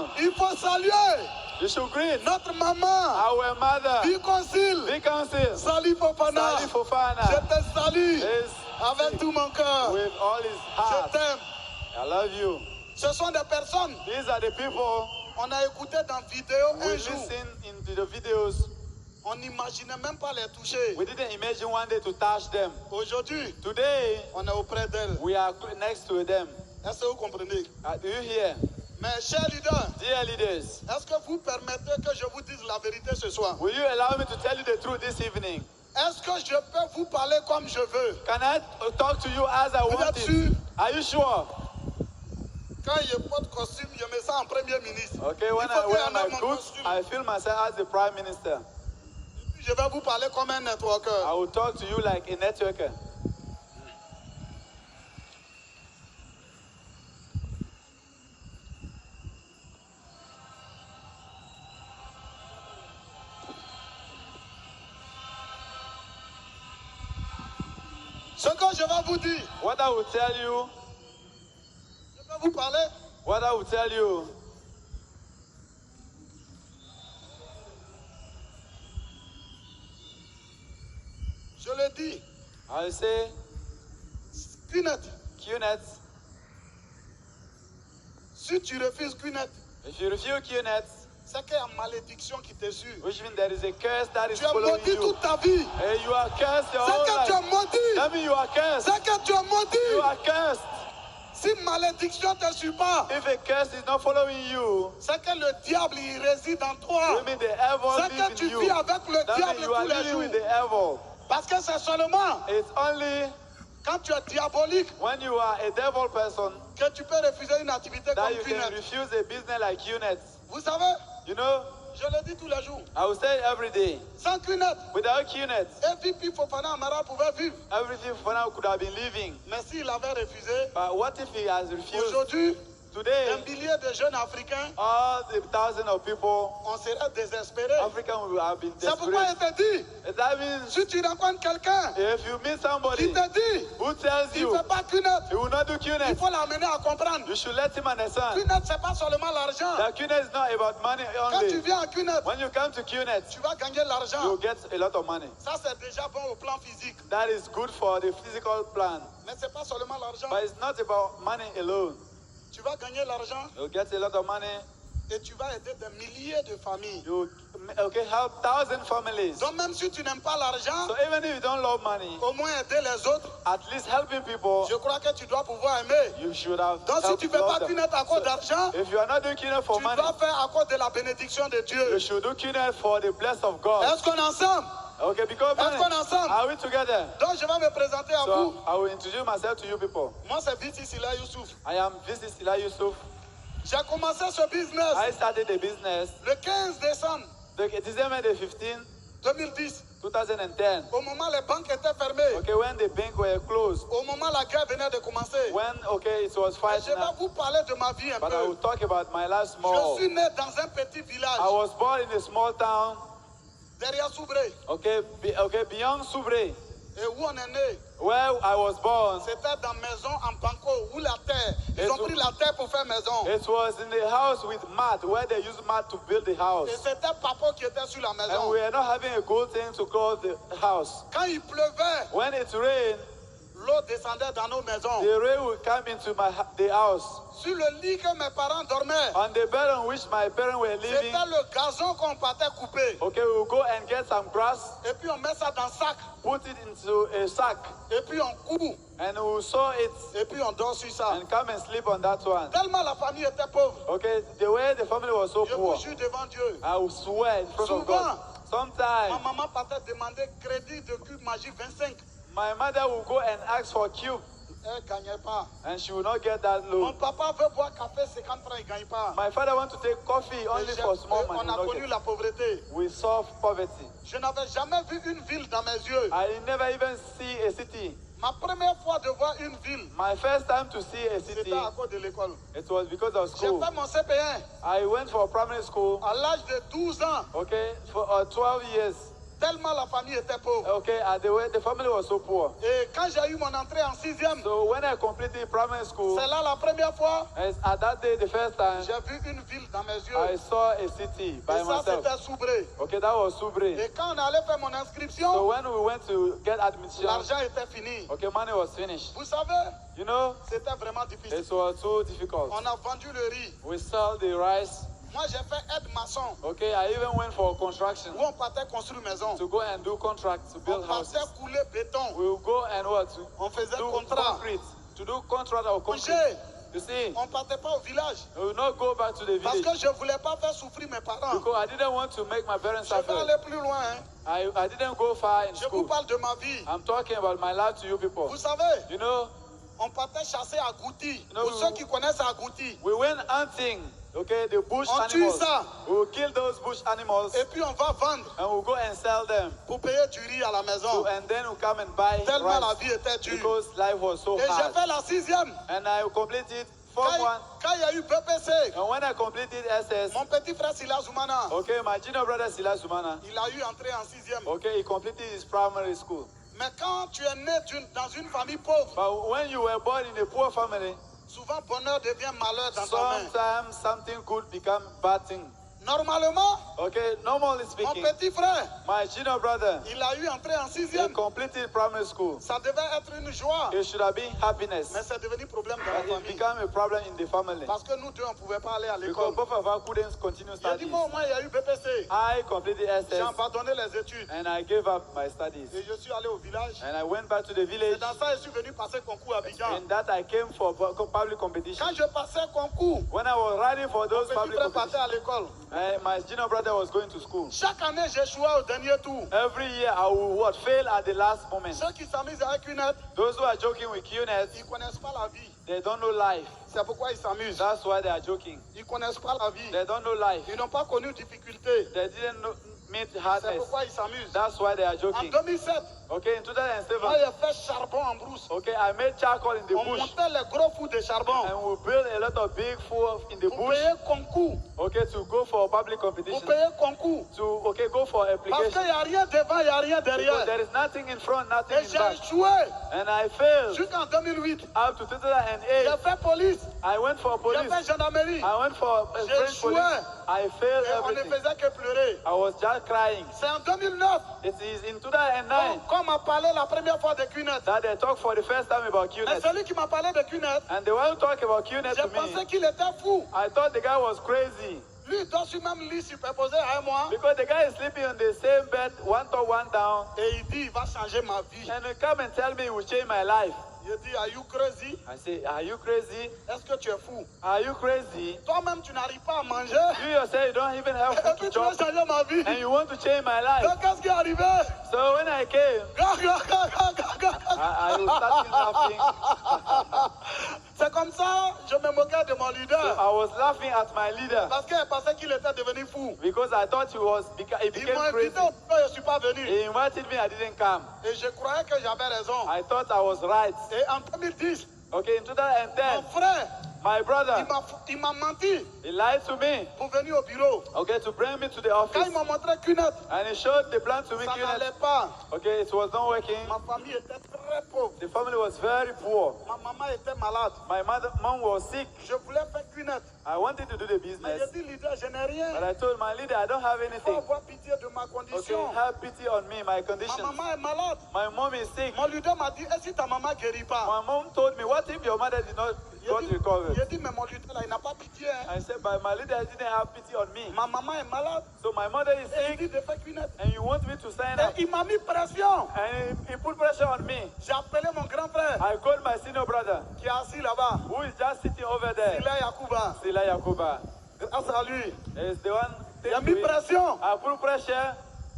down. Il faut saluer You should greet notre maman. our mother, Bicouncil. Bicouncil, Salih Fofana. Salih Fofana. Je te salue Is avec tout mon cœur. with all his Je heart. t'aime. I love you. Ce sont des personnes. These are the people On a écouté dans vidéo we un jour. listen into the videos. On n'imaginait même pas les toucher. We didn't imagine one day to touch them. Aujourd'hui, Today, on est auprès d'elles. we are next to them. Est-ce que vous comprenez? Do you hear? Mes chers leaders, Dear leaders, est-ce que vous permettez que je vous dise la vérité ce soir? will you allow me to tell you the truth this evening? Est-ce que je peux vous parler comme je veux? Can I talk to you as I Vous want êtes it? sûr? Are you sure? Quand il n'y a pas de costume, je me sens en premier ministre. Okay, Il when faut I qu'il y wear en ait my mon coat, costume. I feel myself as the prime minister. Je vais vous parler comme un networker. I will talk to you like a networker. Ce que je vais vous dire, What I will tell you, je vais vous parler. what I will tell you, Je le dis, I will say, Kwinet, QNet, si tu refuses Kwinet, if you refuse QNet, c'est qu'il y a une malédiction qui te suit. which means there is a curse that is Tu es following maudit you. toute ta vie. Hey, you are cursed your C'est whole que tu es life. maudit. That means you are cursed. C'est que tu es You maudit. are cursed. Si malédiction ne te suit pas, If a curse is not following you, c'est que le diable il réside en toi. it means the devil C'est que lives tu in you. vis avec le That diable means you are tous les living jours. with the devil. Parce que c'est seulement It's only quand tu es diabolique when you are a devil person que tu peux refuser une activité that comme you can Kwinet. refuse a business like QNet. Vous savez, You know, je le dis tous les jours. I will say it every day. Sans Kwinet, Without QNet, MVP Fofana Amara pouvait vivre. everything for now could have been living. Mais s'il avait refusé, But what if he has refused? aujourd'hui, Today, un millier de jeunes Africains, all the thousands of people, on serait désespérés. Africans will have been C'est pourquoi desperate. il te dit, That means si tu rencontres quelqu'un if you meet somebody qui te dit, who tells il ne you fait pas Kwinet, he will not do il QNet, faut l'amener à comprendre. you should let him understand Kwinet, ce n'est pas seulement l'argent. that QNet is not about money Quand tu only. viens à Kwinet, When you come to QNet, tu vas gagner l'argent. you'll get a lot of money. Ça, c'est déjà bon au plan physique. That is good for the physical plan. Mais ce n'est pas seulement l'argent. But it's not about money alone. Tu vas gagner l'argent You'll get a lot of money. et tu vas aider des milliers de familles. You help 1,000 families. Donc même si tu n'aimes pas l'argent, So even if you don't love money, au moins aider les autres, at least helping people, je crois que tu dois pouvoir aimer. you should have Donc si helped tu ne fais pas love them. Kwinet à cause d'argent, If you are not doing QNet for tu money, dois faire à cause de la bénédiction de Dieu. you should do QNet for the blessing of God. Est-ce qu'on est ensemble? Okay, because Est-ce qu'on est ensemble? are we together? Donc je vais me présenter à So vous. I will introduce myself to you people. Moi c'est Biti Sila Youssouf. I am Visit Sila Yusuf. J'ai commencé ce business I started the business le 15 décembre December the 15th, 2010. 2010. Au moment où les banques étaient fermées, Okay, when the bank were closed, au moment où la guerre venait de commencer. when it was Et je fighting, vais vous parler de ma vie un but I will peu. talk about my life Je small. suis né dans un petit village I was born in a small town, derrière Soubré. beyond Subre, Et où on est né, where I was born. c'était dans maison en banco, où la terre, ils ont pris la terre pour faire maison. It was in the house with mat, where they used mat to build the house. Et c'était papa qui était sur la And maison. we are not having a good thing to close the house. Quand il pleuvait, When it rained, l'eau descendait dans nos maisons. the rain will come into the house. Sur le lit que mes parents dormaient, On the bed on which my parents were living, c'était le gazon qu'on partait couper. okay, we will go and get some grass, Et puis on met ça dans un sac. put it into a sack, Et puis on coupe. and we will sew it Et puis on dort sur ça. and come and sleep on that one. Tellement la famille était pauvre. Okay, the way the family was so Je poor, vous jure devant Dieu. I will swear in front of Souvent, God. ma Sometimes maman partait demander crédit de cube magique 25. my mother will go and ask for cube, Elle ne gagnait pas. and she will not get that Mon loan. papa veut boire café 50 francs, il ne gagne pas. My father want to take coffee Et only for small money. on a Not connu get. la pauvreté. We solve poverty. Je n'avais jamais vu une ville dans mes yeux. I never even see a city. Ma première fois de voir une ville, My first time to see a city, c'était à cause de l'école. it was because of J'ai school. fait mon CP1 I went for primary school, à l'âge de 12 ans. okay, for 12 years. Tellement la famille était pauvre. Okay, and the family was so poor. Et quand j'ai eu mon entrée en 6e, So when I completed primary school, c'est là la première fois, at that day, the first time, j'ai vu une ville dans mes yeux. I saw a city by Et ça, myself. c'était Soubré. Okay, that was Subre. Et quand on allait faire mon So inscription, when we went to get admission, l'argent était fini. okay, money was finished. Vous savez, You know, c'était vraiment difficile. it was so difficult. On a vendu le riz. We sold the rice. Moi, j'ai fait aide-maçon, Okay, I even went for construction où on partait construire maison. to go and do contracts to On build partait houses. couler béton. We will go and what? To On faisait do contrat. concrete. To do contract or concrete. Manger. You see, On ne partait pas au village. we will not go back to the Parce village que je ne voulais pas faire souffrir mes parents. because I didn't want to make my parents Je vais suffer. aller plus loin. Hein. I didn't go far in Je vous school. parle de ma vie. I'm talking about my life to you people. Vous savez, You know, on partait chasser à Gouti. Non, Pour vous- ceux qui connaissent à Gouti. we went hunting, okay, the bush On tue animals. ça. We will kill those bush animals Et puis on va vendre and we'll go and sell them. pour payer du riz à la maison. And then we'll come and buy Tellement la rice vie était dure. because life was so Et j'ai hard. fait la 6e. And I completed Form 1. Quand il y a eu BPC, And when I completed SS, mon petit frère Silas Zoumana, okay, my junior brother Silas Sumana, il a eu entré en 6e. okay, he completed his primary school. Mais quand tu es né dans une famille pauvre, But when you were born in a poor family, souvent bonheur devient malheur dans ta main. sometimes something good become bad thing. Normalement, Okay, normally mon speaking, petit frère, my junior brother, il a eu entré en he 6e. completed primary school. Ça devait être une joie. It should have been happiness. Mais c'est devenu problème dans But la it famille. became a problem in the family. Parce que nous deux, on ne pouvait pas aller à Because l'école. both of us couldn't continue Il a dit, studies. moi au moins, il y a eu BPC. I completed J'ai SS abandonné les études. and I gave up my studies. Et je suis allé au village. And I went back to the Et village. dans ça, je suis venu passer concours à Abidjan. In that I came for public competition. Quand je passais concours, When I was riding for those petit public frère partait competitions, à l'école. my junior brother was going to school. Chaque année, j'échouais au dernier tour. Every year I would what, fail at the last moment. Ceux qui s'amusent avec une aide, Those who are joking with QNet, ils ne connaissent pas la vie. they don't know life. C'est pourquoi ils s'amusent. That's why they are joking. Ils ne connaissent pas la vie. They don't know life. Ils n'ont pas connu difficulté. They didn't meet C'est hardness. pourquoi ils s'amusent. That's why they are En joking. 2007, Okay, in moi 2007, j'ai fait charbon en brousse. okay, I made charcoal in the On bush montait les gros fous de charbon and we built a lot of big food in the pour bush. payer concours. Okay, to go for public Pour competition. payer concours. To okay, go for Parce application. qu'il n'y a rien devant, il n'y a rien Because derrière. there is nothing in front, nothing Et in j'ai back. échoué And I failed jusqu'en 2008. up to 2008. J'ai fait police, I went for j'ai police. fait gendarmerie. I went for J'ai French échoué. police. I failed Et on ne everything. faisait que pleurer. I was just crying. C'est en 2009 It is in 2009 qu'on m'a parlé la première fois de QNet. that they talked for the first time about Et QNet. celui qui m'a parlé de QNet, And the one who talked about QNet j'ai to pensé me, qu'il était fou. I thought the guy was crazy. Lui, il dort sur le même lit superposé à moi. Because the guy is sleeping on the same bed, one top, one down. Et il dit, il va changer ma vie. And he come and tell me he will change my life. Il dit, are you crazy? I say, are you crazy? Est-ce que tu es fou? Are you crazy? Toi-même, tu n'arrives pas à manger. You yourself, you don't even have Et food puis to tu veux chop. changer ma vie. And you want to change my life. Donc, qu'est-ce qui est arrivé? So when I came, I started laughing. C'est comme ça, je me moquais de mon So leader. I was laughing at my leader Parce qu'elle pensait qu'il était devenu fou. because I thought he Ils became m'ont crazy. invité, je ne suis pas venu. He invited me, I didn't come. Et je croyais que j'avais raison. I thought I was right. Et en 2010, Okay, in mon 2010, frère, my brother, il m'a menti he lied to me, pour venir au bureau. okay, to bring me to the Quand office. il m'a montré QNet, And he showed the plan to me. ça n'allait pas. Okay, it was not working. Ma famille était très pauvre. The family was very poor. Ma maman était malade. My mom was sick. Je voulais faire QNet. I wanted to do the Mais business, j'ai dit, leader, je n'ai rien. but I told my leader I don't have Il faut anything. avoir pitié de ma Okay, condition. have pity on me, my Ma condition. maman est malade. My mom is sick. Mon leader m'a dit, et si ta maman ne guérit pas? My mom told me, what if your mother did not got recovered? Il dit, mais mon leader là, il n'a pas pitié. Hein. I said, but my leader didn't have pity on me. Ma maman est malade. So my mother is Et il sick, dit de faire QNet. and you want me to sign up? Et il m'a mis pression. And he put pressure on me. J'ai appelé mon grand frère I called my senior brother, qui est assis là-bas. who is just sitting over there, Il est Yakuba. Sila Yakuba. Grâce à lui. Is the one Il a thing mis to it. pression. I put pressure.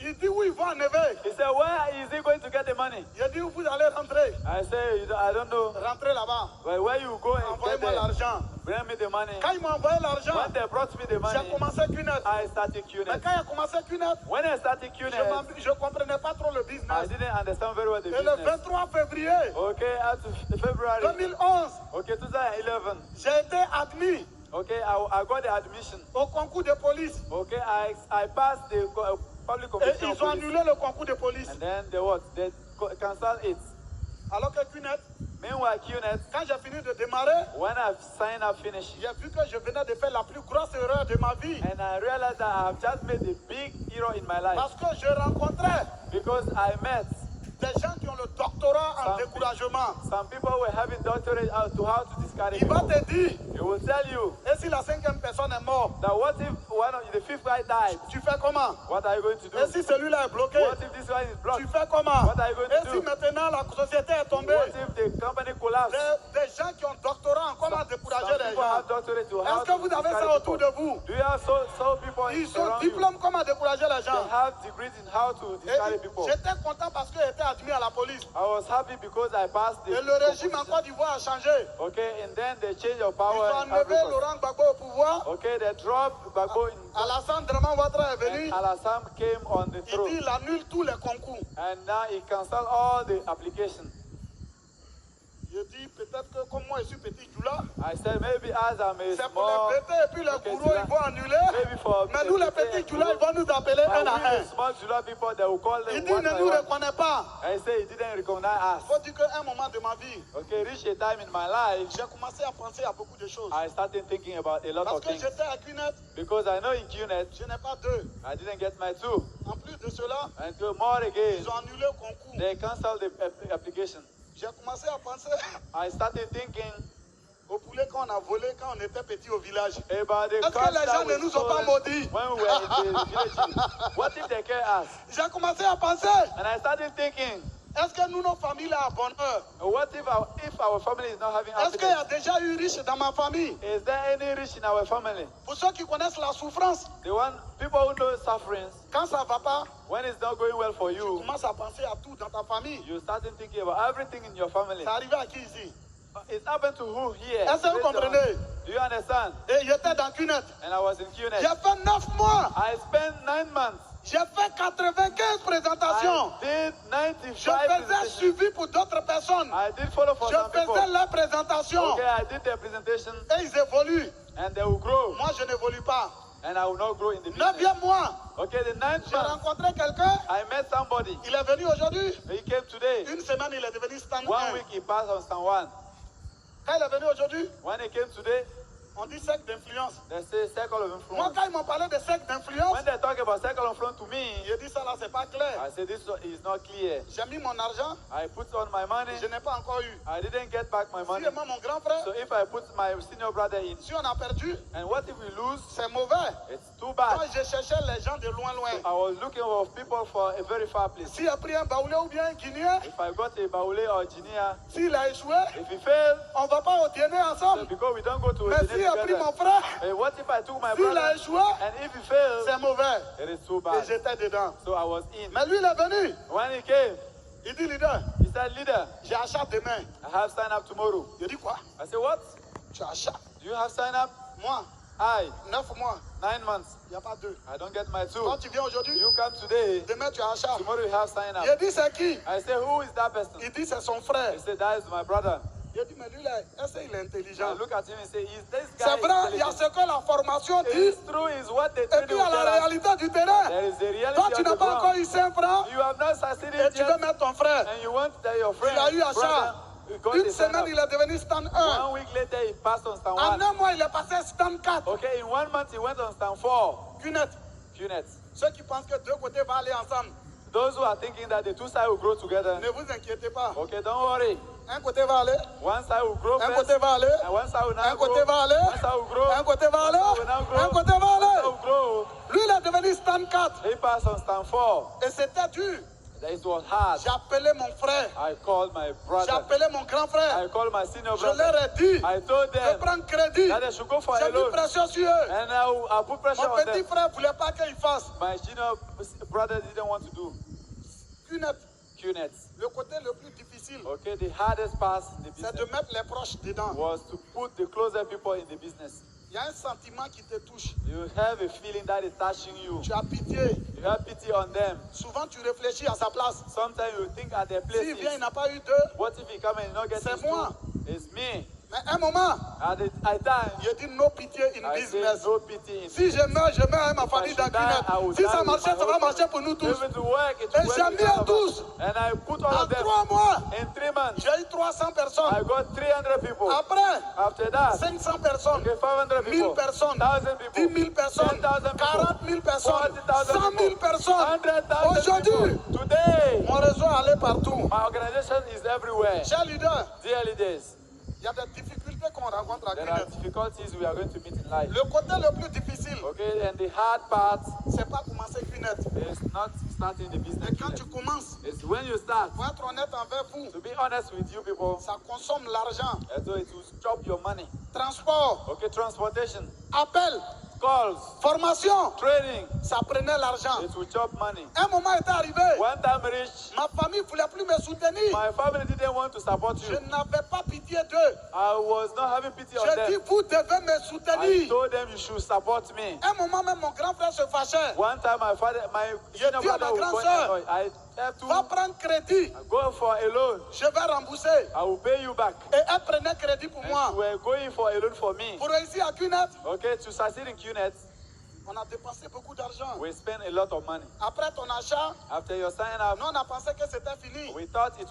Il dit où il va enlever. He said, where is he going to get the money? Il a dit où vous allez rentrer. I said, I don't know. Rentrez là-bas. But where you go and get Envoyez-moi there, l'argent. bring me the money. Quand il m'a envoyé l'argent, When they brought me the money, j'ai commencé QNet. I started Mais QNet. quand il a commencé QNet, When I started QNet, je ne comprenais pas trop le I business. didn't understand very well the Et le business. 23 février Okay, up to February. 2011, Okay, 2011. j'ai été admis Okay, I got the admission. au concours de police. Okay, I passed the public Et competition. ils ont of police. annulé le concours de police. And then they what? They cancel it. Alors que Kenneth, Meanwhile, QNet, quand j'ai fini de démarrer, when I've signed up, finished, j'ai vu que je venais de faire la plus grosse erreur de ma vie. and I realized that I have just made a big error in my life Parce que je rencontrais because I met des gens qui ont le doctorat en découragement. some people were having doctorate out to how to discourage Il va people. te dire, He will tell you et si la cinquième personne est morte, that what if one of the fifth guy died? tu fais comment? What are you going to do? Et si celui-là est bloqué, What if this one is blocked? tu fais comment? What are you going Et to si do? maintenant la société est tombée, What if the company collapses? des gens qui ont doctorat en comment décourager Some les people gens. have doctorate to how Est-ce que to vous avez ça discourage autour people. de vous? Do you have so people Ils ont around you? diplôme comment décourager les They gens. have degrees in how to discourage Et people. j'étais content parce que j'étais admis à la police. I was happy because I passed the Et le régime en Côte d'Ivoire a changé. Okay, and then they change your Ils power ont in enlevé Africa. Laurent Gbagbo au pouvoir. Okay, they dropped Gbagbo in Alassane Draman Ouattara est venu. and Alassane came on the Il dit throne. il annule tous les concours. And now he canceled all the applications. Je dis peut-être que comme moi je suis petit Djoula, I said maybe as I'm a c'est pour small, les bêtés et puis les Okay, gourous ils vont annuler. maybe for Mais nous les petits Djoula ils vont nous appeler un à un. the small Jula people, they will call Il them dit one ne by nous one. reconnaît pas. I say he didn't recognize us. Il faut dire qu'à un moment de ma vie, Okay, reach a time in my life, j'ai commencé à penser à beaucoup de choses. I started thinking about a lot Parce of que things. j'étais à Kenneth, Because I know in QNet, je n'ai pas deux. I didn't get my two. En plus de cela, And to more again, ils ont annulé le concours. they canceled the application. J'ai commencé à penser I started thinking au poulet qu'on a volé quand on était petit au village. about the Est-ce que cost les that gens ne was nous ont pas stolen maudits? when we were in the village. What if they care us? J'ai commencé à penser, And I started thinking, est-ce que nous, nos familles, là, à bonheur? what if our family is not having Est-ce qu'il y a happiness? déjà eu riche dans ma famille? Is there any rich in our family? Pour ceux qui connaissent la souffrance, The one people who know sufferings, quand ça ne va pas, when it's not going well for tu you, commences à penser à tout dans ta famille. you started thinking about everything in your family. Ça arrive à qui ici? It happened to who here? Est-ce que vous Based on- comprenez? Do you understand? Et j'étais dans Kenneth. And I was in J'ai QNet. fait 9 mois. I spent 9 months. J'ai fait 95 présentations. I did Je 95 faisais presentations. suivi pour d'autres personnes. I did follow for Je some people. faisais leurs présentations. Okay, I did their presentation Et ils évoluent. and they will grow. Moi, je n'évolue pas. And I will not grow in the business. 9e mois, Okay, the 9th j'ai month, rencontré quelqu'un. I met somebody. Il est venu aujourd'hui. He came today. Une semaine, il est devenu stand 1 1. week he passed on stand 1. Quand il est venu aujourd'hui, When he came today, on dit secte d'influence. they say circle of Moi, influence. quand ils m'ont parlé de secte d'influence, When they talk about circle of influence to me, j'ai dit ça là, c'est pas clair. I say this is not clear. J'ai mis mon argent, I put on my money. je n'ai pas encore eu. I didn't get back my Si money. moi, mon grand frère, So if I put my senior brother in, si on a perdu, and what if we lose? c'est mauvais. It's too Moi, bad. je cherchais les gens de loin, loin. I was looking for people for a very far place. S'il a pris un baoulé ou bien un Guinéen, If I got a Baoulé or Guinea, s'il a échoué, if he failed, on ne va pas au dîner ensemble. because we don't go to a Mais dinner s'il a pris together. mon frère, What if I took my s'il a brother échoué, and if he failed, c'est mauvais. it is too Et bad. j'étais dedans. So I was in. Mais lui, il est venu. When he came, Il dit, leader, he said, leader, j'ai achat demain. I have sign up tomorrow. Je dis quoi? I said, what? Tu achats. Do you have sign up? Moi, I, 9 mois, 9 months. il n'y a pas deux. I don't get my Quand two. tu viens aujourd'hui, You come today, demain tu as achat. tomorrow you have sign up. Je dis, c'est qui? I say, who is that person? Il dit, c'est son frère. He said, that is my brother. Je dis, mais lui, là, est-ce qu'il est intelligent? I look at him and say, is this guy C'est vrai, il y a intelligent? ce que la formation dit. It's true, is what they Et tell puis, you. il y a la réalité du terrain. There is the reality Toi, of tu the n'as pas encore ground. eu 5 francs You have not et succeeded tu veux yet, mettre ton frère. and you want that your friend, Il a eu achat. brother, got Une the sign semaine, up. il est devenu stand 1. 1 week later, he passed on stand En 1. un mois, il est passé stand 4. Okay, in 1 month, he went on stand 4. Kenneth, QNet. ceux qui pensent que deux côtés vont aller ensemble, Those who are thinking that the two sides will grow together, ne vous inquiétez pas. okay, don't worry. Un côté va aller, One side will grow un first, côté va aller, and one side will un now grow. côté va aller, One side will grow. un côté va One aller, side will now grow. un côté va One side aller. will grow. Lui, il est devenu stand 4. He passed on stand 4. Et c'était dur. It was hard. J'ai appelé mon frère, I called my j'ai brother. appelé mon grand frère. I called my senior Je leur brother. ai dit I told de them prendre crédit. that they should go for J'ai a mis loan. pression sur eux. And I'll put pressure Mon on petit them. frère ne voulait pas qu'il fasse. My junior brother didn't want to do Kenneth, QNet. le côté le plus difficile, Okay, the hardest part in the c'est de business mettre les proches dedans. was to put the closer people in the business. Il y a un sentiment qui te touche. You have a feeling that is touching you. Tu as pitié. You have pity on them. Souvent, tu réfléchis à sa place. Sometimes you think at their S'il vient, il places, n'a pas eu deux. what if he come and not get C'est his moi. two? It's me. Mais un moment, At time, je dis no pitié in I say business. no pity in Si je meurs avec ma If I famille dans should die, I will Guinée. Si die ça with marchait, my ça va whole marcher pour nous tous. If it work, it Et will j'ai work mis with à all of us. 12. And I put all En of them 3 mois, in 3 months. j'ai eu 300 I personnes. got 300 people. Après, After that, 500 personnes. okay, 500 1000 people, personnes. 1,000 people, 10 000 personnes. 10,000 people, 40 000 personnes. 40,000 100 000 personnes. 100,000 Aujourd'hui, people. Today, mon réseau est allé partout. my organization is everywhere. Chers leaders, Dear leaders, il y a des difficultés qu'on rencontre à there are Guinée. difficulties we are going to meet in life. Le côté le plus difficile, Okay, and the hard part c'est pas commencer Guinée. is not starting the business. Et quand tu commences, It's when you start. pour être honnête envers vous, To be honest with you people, ça consomme l'argent. and so it will chop your money. Transport, Okay, transportation, appel, calls, formation, training, ça prenait l'argent. it will chop money. Un moment est arrivé, One time reached, ma famille ne voulait plus me soutenir. my family didn't want to support Je you. n'avais pas pitié d'eux. I was not having pity on J'ai dit, them. vous devez me I soutenir. told them you should support me. Un moment même, mon grand frère se fâchait. One time my senior dit à ma brother was grande going sœur, annoyed. I had Va to prendre crédit. go for a loan. Je vais rembourser. I will pay you back. Et elle prenait crédit pour And moi. you were going for a loan for me. Pour réussir à Cunet, Okay, to succeed in QNet, on a dépensé beaucoup d'argent. we spend a lot of money. Après ton achat, After your sign up, nous on a pensé que c'était fini. we thought it